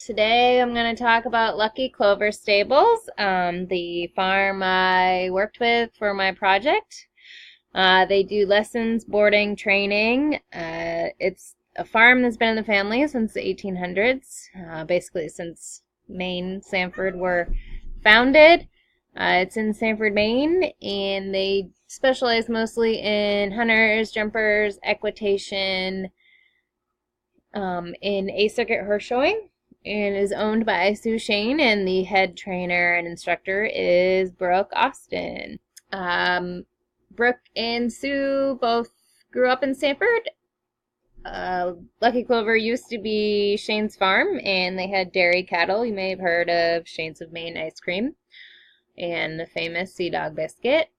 Today I'm going to talk about Lucky Clover Stables, the farm I worked with for my project. They do lessons, boarding, training. It's a farm that's been in the family since the 1800s, basically since Maine, Sanford were founded. It's in Sanford, Maine, and they specialize mostly in hunters, jumpers, equitation, in A-circuit horse showing, and is owned by Sue Shane, and the head trainer and instructor is Brooke Austin. Brooke and Sue both grew up in Sanford. Lucky Clover used to be Shane's farm, and they had dairy cattle. You may have heard of Shane's of Maine ice cream and the famous Sea Dog biscuit.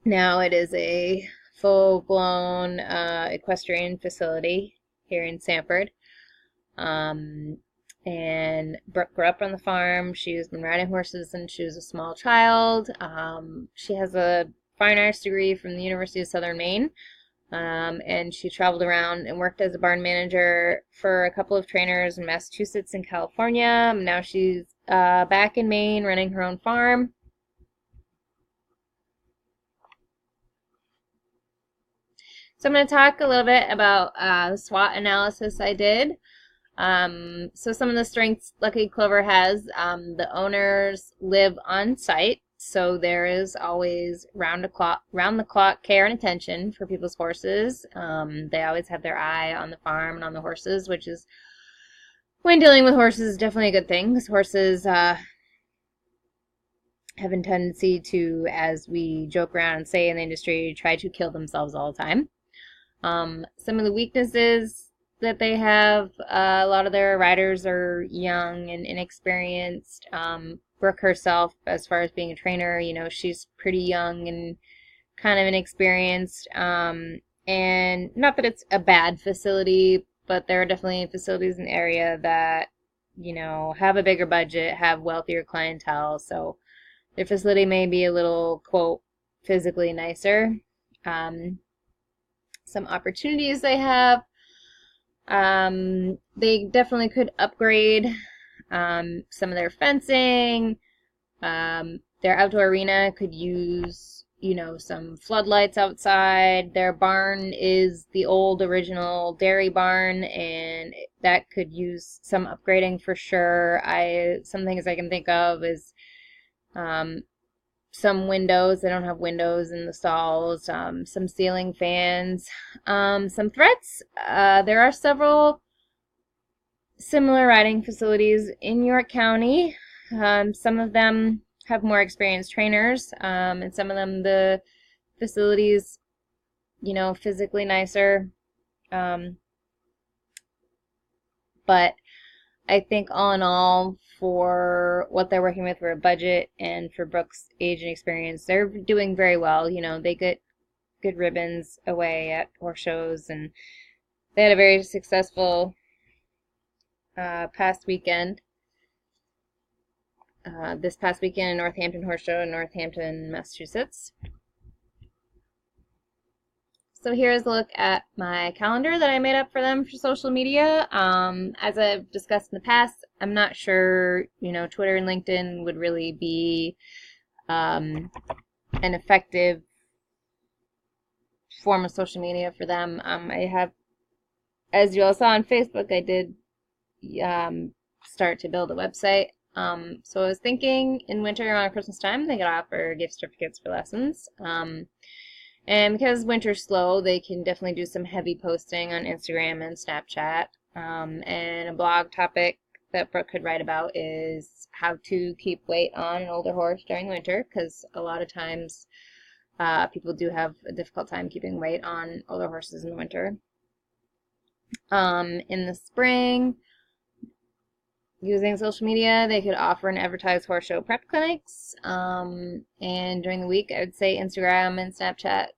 Now it is a full-blown equestrian facility here in Sanford. And Brooke grew up on the farm. She's been riding horses since she was a small child. She has a fine arts degree from the University of Southern Maine. And she traveled around and worked as a barn manager for a couple of trainers in Massachusetts and California. Now she's back in Maine running her own farm. So I'm going to talk a little bit about the SWOT analysis I did. So some of the strengths Lucky Clover has, the owners live on site, so there is always round the clock care and attention for people's horses. They always have their eye on the farm and on the horses, which is, when dealing with horses, is definitely a good thing, because horses have a tendency to, as we joke around and say in the industry, try to kill themselves all the time. Some of the weaknesses that they have, a lot of their riders are young and inexperienced. Brooke herself, as far as being a trainer, she's pretty young and kind of inexperienced. And not that it's a bad facility, but there are definitely facilities in the area that, have a bigger budget, have wealthier clientele, so their facility may be a little, quote, physically nicer. Some opportunities they have. They definitely could upgrade some of their fencing. Their outdoor arena could use, some floodlights outside. Their barn is the old original dairy barn, and that could use some upgrading for sure. Some things I can think of is some windows. They don't have windows in the stalls. Some ceiling fans. Some threats. There are several similar riding facilities in York County. Some of them have more experienced trainers, and some of them the facilities, physically nicer. But I think all in all, for what they're working with for a budget and for Brooke's age and experience, they're doing very well. They get good ribbons away at horse shows, and they had a very successful past weekend. This past weekend in Northampton Horse Show in Northampton, Massachusetts. So here's a look at my calendar that I made up for them for social media. As I've discussed in the past, I'm not sure, Twitter and LinkedIn would really be an effective form of social media for them. I have, as you all saw on Facebook, I did start to build a website. So I was thinking in winter around Christmas time, they could offer gift certificates for lessons. And because winter's slow, they can definitely do some heavy posting on Instagram and Snapchat. And a blog topic that Brooke could write about is how to keep weight on an older horse during winter, because a lot of times people do have a difficult time keeping weight on older horses in the winter. In the spring, using social media, they could offer and advertise horse show prep clinics. And during the week, I would say Instagram and Snapchat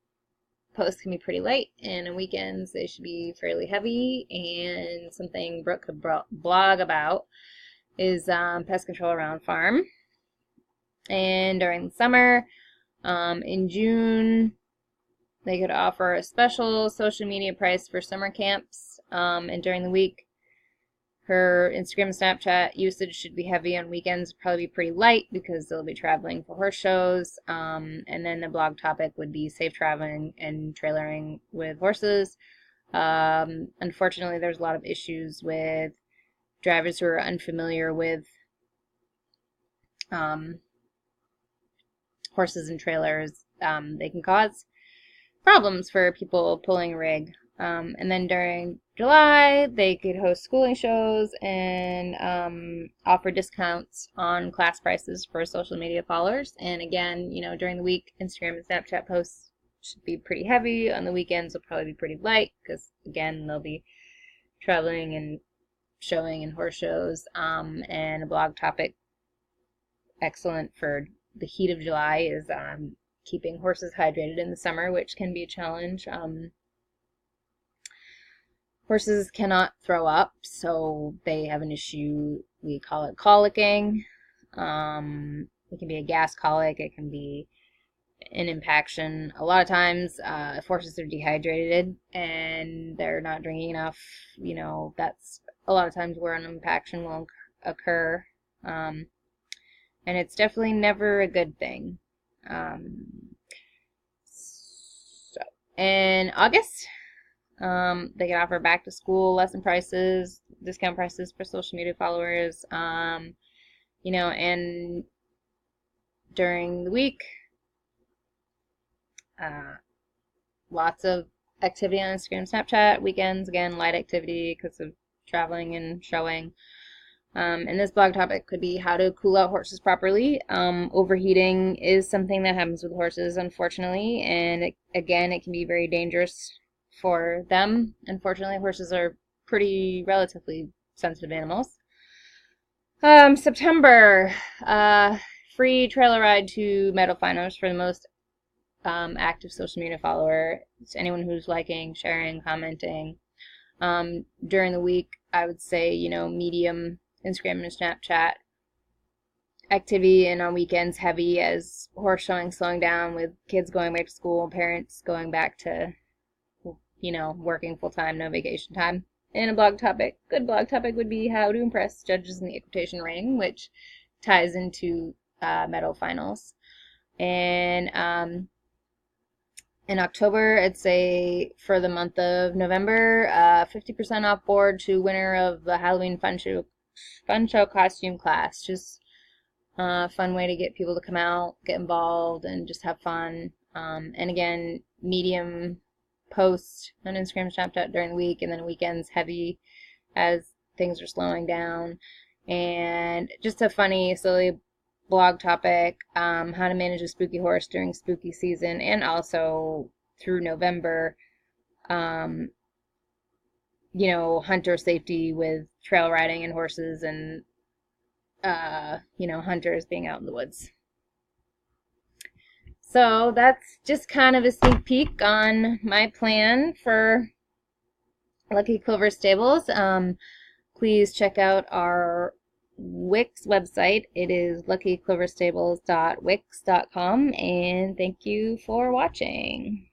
posts can be pretty light, and on weekends they should be fairly heavy. And something Brooke could blog about is pest control around farm. And during the summer, in June, they could offer a special social media price for summer camps. And during the week, Her Instagram and Snapchat usage should be heavy on weekends, probably be pretty light because they'll be traveling for horse shows. And then the blog topic would be safe traveling and trailering with horses. Unfortunately, there's a lot of issues with drivers who are unfamiliar with horses and trailers. They can cause problems for people pulling a rig. And then during July, they could host schooling shows and offer discounts on class prices for social media followers. And again, during the week, Instagram and Snapchat posts should be pretty heavy. On the weekends, they'll probably be pretty light because, again, they'll be traveling and showing in horse shows. And a blog topic excellent for the heat of July is keeping horses hydrated in the summer, which can be a challenge. Horses cannot throw up, so they have an issue. We call it colicking. It can be a gas colic. It can be an impaction. A lot of times, if horses are dehydrated and they're not drinking enough, that's a lot of times where an impaction will occur. And it's definitely never a good thing. So in August, they can offer back to school lesson prices, discount prices for social media followers, and during the week, lots of activity on Instagram, Snapchat. Weekends, again, light activity because of traveling and showing. And this blog topic could be how to cool out horses properly. Overheating is something that happens with horses, unfortunately, and it can be very dangerous for them. Unfortunately, horses are pretty relatively sensitive animals. September, free trailer ride to Meadow Finals for the most active social media follower. It's anyone who's liking, sharing, commenting. During the week, I would say, medium Instagram and Snapchat activity, and on weekends heavy as horse showing slowing down with kids going back to school, parents going back to, working full time, no vacation time. And good blog topic would be how to impress judges in the equitation ring, which ties into Meadow Finals. And in October, I'd say for the month of November, 50% off board to winner of the Halloween Fun Show costume class. Just a fun way to get people to come out, get involved, and just have fun. And again, medium post on Instagram and Snapchat during the week, and then weekends heavy as things are slowing down. And just a funny, silly blog topic, how to manage a spooky horse during spooky season, and also through November, hunter safety with trail riding and horses and, hunters being out in the woods. So that's just kind of a sneak peek on my plan for Lucky Clover Stables. Please check out our Wix website. It is luckycloverstables.wix.com, and thank you for watching.